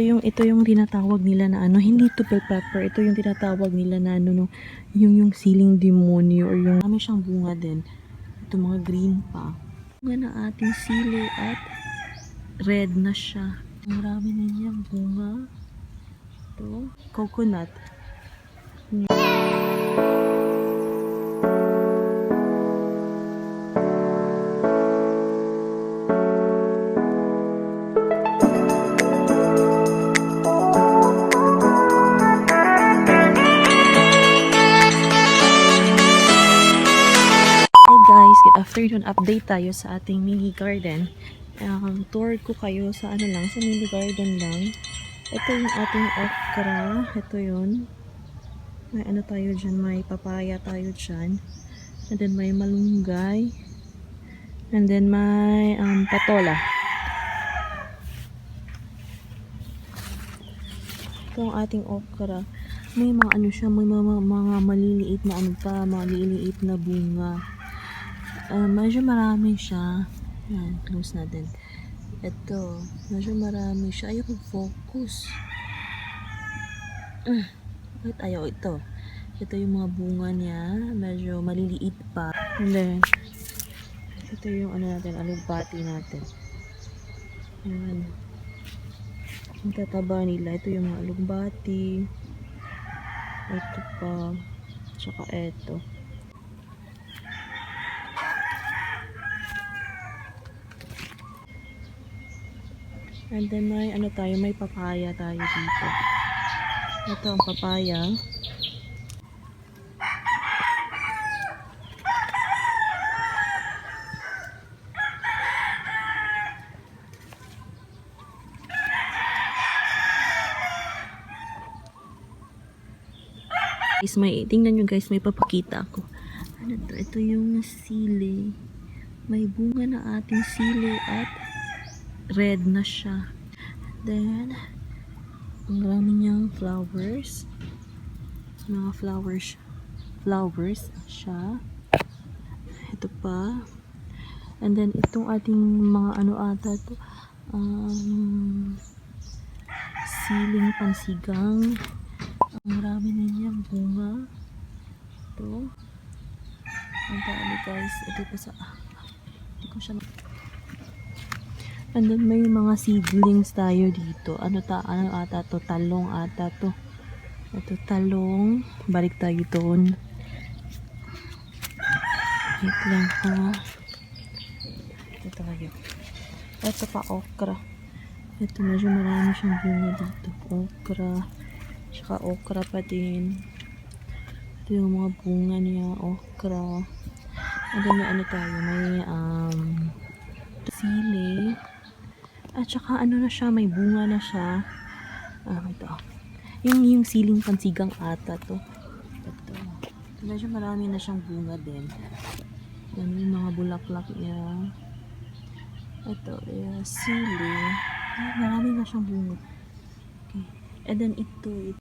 ito yung tinatawag nila na ano, hindi to bell pepper, ito yung tinatawag nila na ano, no, yung siling demonyo or yung kami siyang bunga din. Ito mga green pa. Bunga na ating sili at red na siya. Marami na niyang bunga. Ito, coconut. Guys, good afternoon. Update tayo sa ating mini garden. Tour ko kayo sa ano lang, sa mini garden lang. Ito yung ating okra. Ito yun. May ano tayo dyan, may papaya tayo dyan. And then may malunggay. And then may patola. Ito ang ating okra. May mga ano siya, may mga maliliit na ano pa, maliliit na bunga. Medyo marami siya. Yan, close natin. Ito, medyo marami siya. Ayaw mag-focus. Bakit ayaw ito? Ito yung mga bunga niya. Medyo maliliit pa. And then, ito yung ano natin, alugbati natin. Yan. Ang tataba nila. Ito yung mga alugbati. Ito pa. Tsaka ito. And then may ano tayo, may papaya tayo dito. Ito ang papaya. Guys, tingnan nyo guys, may papakita ako. Ano to? Ito yung sili. May bunga na ating sili at red na siya. Then, ang marami niyang flowers. Mga flowers siya. Ito pa. And then, itong ating mga ano ata to, siling pansigang. Ang marami na niyang bunga. Ito. Ang dami guys. Ito pa sa hindi ko siya and then may mga seedlings tayo dito. Ano ata to? Talong ata to. Ito talong. Balik tayo doon. Wait lang ha. Ito tayo. Ito pa okra. Ito medyo marami siyang bunga dito. Okra. Tsaka okra pa din. Ito yung mga bunga niya. Okra. And then may ano tayo. May sili. At saka ano na siya, may bunga na siya. Ito. Yung siling pansigang ata to. Ito. Medyo marami na siyang bunga din. Yan yung mga bulaklak niya. Ito, sili. Marami na siyang bunga. Okay. And then ito.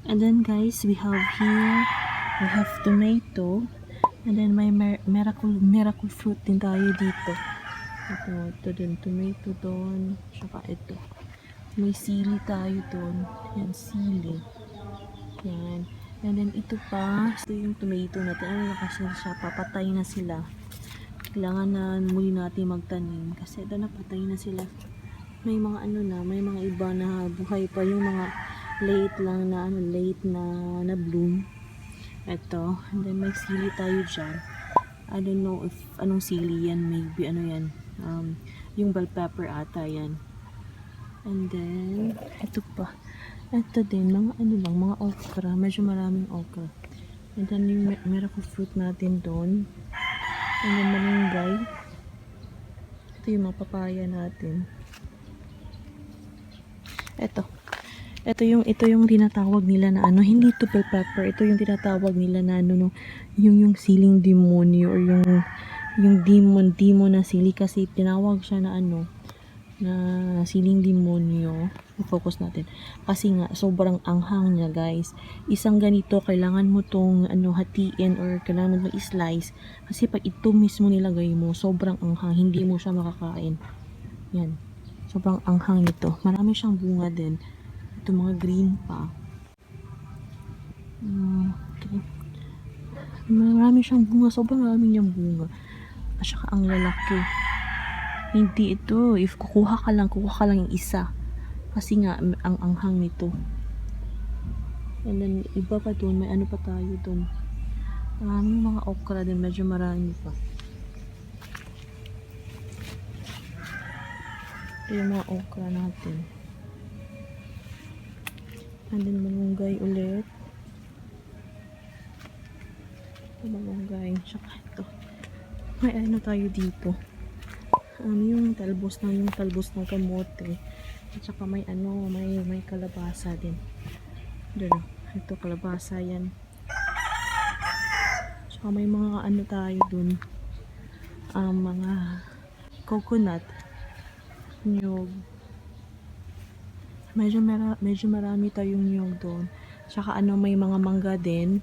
And then guys, we have tomato. And then may miracle fruit din tayo dito. Ito din, tomato doon. Saka ito. May sili tayo doon. Yan, sili. Yan. And then ito pa. Ito yung tomato natin. Ano na kasi siya? Papatay na sila. Kailangan na muli natin magtanim. Kasi ito napatay na sila. May mga ano na, may mga iba na buhay pa. Yung mga late na bloom. Ito. And then may sili tayo dyan. I don't know if anong sili yan. Maybe ano yan. Yung bell pepper ata yan. And then ito pa. Ito din mga ano lang, mga okra. Medyo maraming okra. And then yung miracle fruit natin doon. And then malunggay. Ito yung mga papaya natin. Ito yung tinatawag nila na ano, hindi to bell pepper. Ito yung tinatawag nila na ano, no, yung siling demonyo or yung demon na sili kasi tinawag siya na ano, na siling demonyo. I-focus natin. Kasi nga, sobrang anghang niya guys. Isang ganito, kailangan mo tong ano, hatiin or kailangan mo i-slice. Kasi pag ito mismo nilagay mo, sobrang anghang. Hindi mo siya makakain. Yan. Sobrang anghang nito. Marami siyang bunga din. Ito mga green pa. Okay. Marami siyang bunga. Sobrang marami niyang bunga. At saka ang lalaki. Hindi ito. If kukuha ka lang yung isa. Kasi nga, ang anghang nito. And then, iba pa dun. May ano pa tayo dun. Maraming mga okra din. Medyo marami pa. Ito yung mga okra natin. And then, malunggay ulit. Ito malunggay. Tsaka ito. May ano tayo dito. Yung talbos ng kamote. At saka may ano, may kalabasa din. Doon. Ito kalabasa yan. Tsaka may mga ano tayo dun. Mga coconut. Nyog. Medyo marami tayong nyog doon. Tsaka ano, may mga mangga din.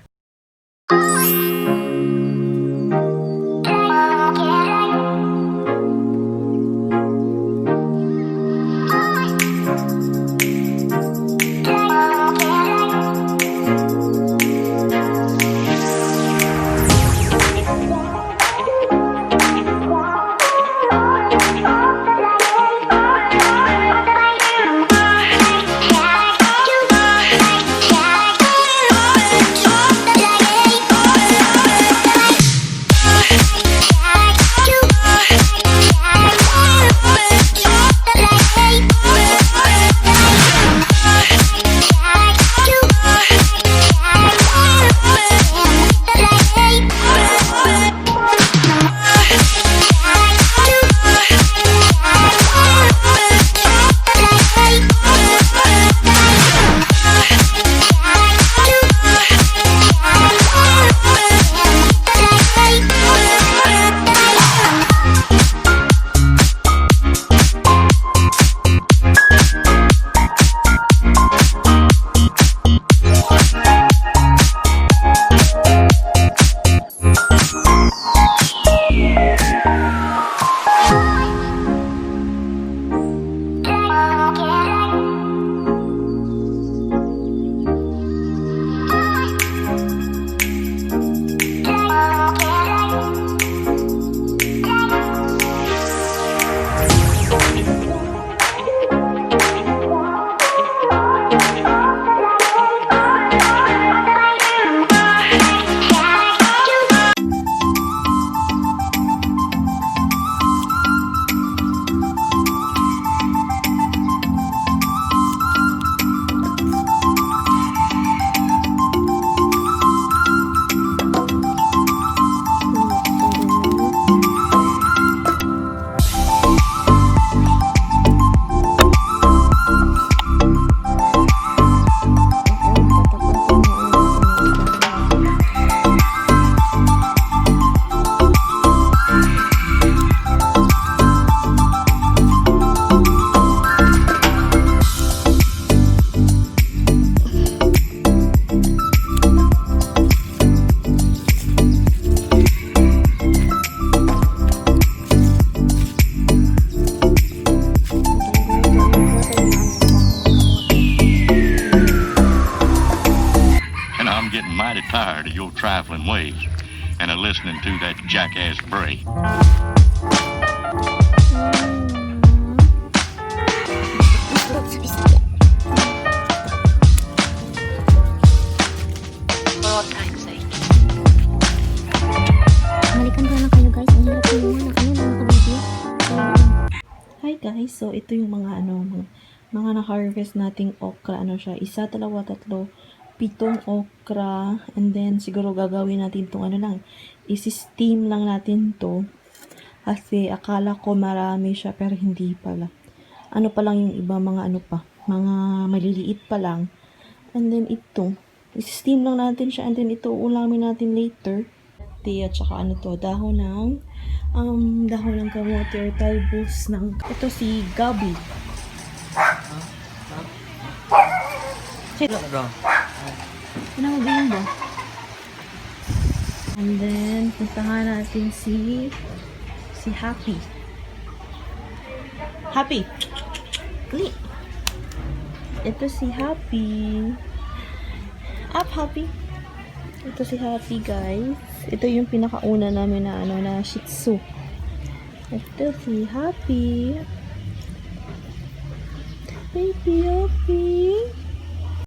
Mighty tired of your trifling ways and of listening to that jackass bray. Hi guys, so ito yung mga mga na-harvest nating okra. Ano siya? Isa, dalawa, tatlo, 7 okra. And then siguro gagawin natin tong isi-steam lang natin to. Kasi akala ko marami siya pero hindi pala. Ano pa lang yung iba, mga mga maliliit pa lang. And then ito, isi-steam lang natin siya and then ito ulamin natin later. At saka dahon ng kamote or talbos ng ito si Gabi. Pinamagaling ba? And then puntahan natin si Happy. Happy. Uli. Ito si Happy. Up, Happy. Ito si Happy, guys. Ito yung pinakauna namin na na Shih Tzu. Ito si Happy. Baby Happy.